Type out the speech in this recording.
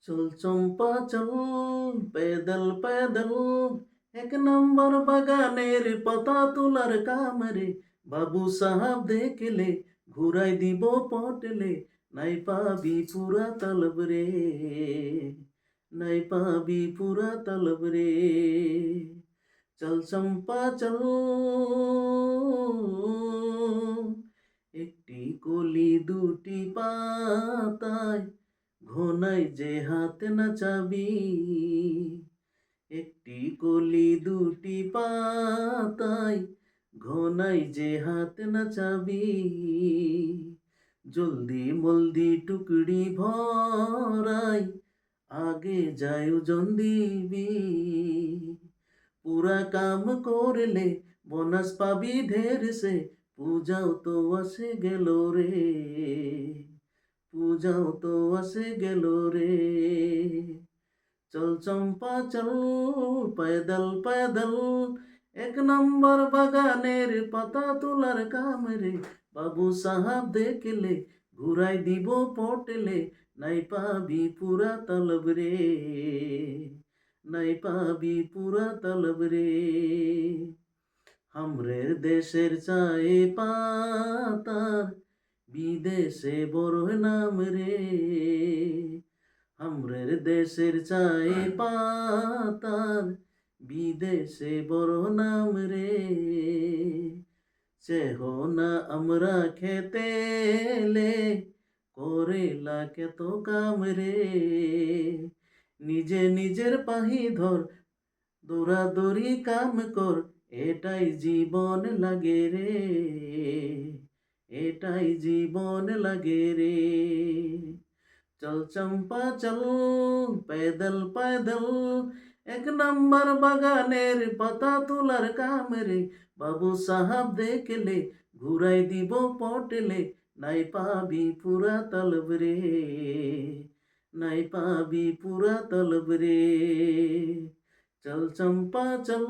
চল চম্পা চল, পেদল পেদল, এক নম্বর বাগানের পাতা তোলার কামরে, বাবু সাহাব দেখলে ঘুরাই দিব পটলে, নাই পাবি পুরা তলব রে, নাই পাবি পুরা তলব রে। চল চম্পা চল, একটি কলি দুটি পাতায়, ঘনাই যে হাত নাচাবি, একটি কলি দুটি পাতায়, ঘনাই যে হাত নাচাবি, জলদি মলদি টুকরি ভরাই, আগে যায় ওজন দিবি, পুরা কাম করলে বোনাস পাবি ঢের সে, পূজাও তো আসে গেল রে, পূজাও তো আসে গেল রে। চল চম্পা চল, पैदल पैदल, এক নম্বর বাগানের পাতা তোলার কামরে, বাবু সাহাব দেখলে ঘুরাই দিব পটলে, নাই পাবি পুরা তলব রে, নাই পাবি পুরা তলব রে। হামরের দেশের চায়ে পাতার, বিদেশে বড় নাম রে, হামরের দেশের চায়ে পাতার, বিদেশে বড় নাম রে। চেহো না আমরা খেতেলে, করেলা কেত কাম রে, নিজে নিজের পাহি ধর, দৌড়াদৌড়ি কাম কর, এটাই জীবন লাগে রে, এটাই জীবন লাগে রে। চল চম্পা চল, पैदल पैदल, এক নম্বর বাগানের পাতা তোলার কামরে, বাবু সাহাব দেখলে ঘুরাই দিব পটলে, নাই পাবি পুরা তলব রে, নাই পাবি পুরা তলব রে। চল চম্পা চল।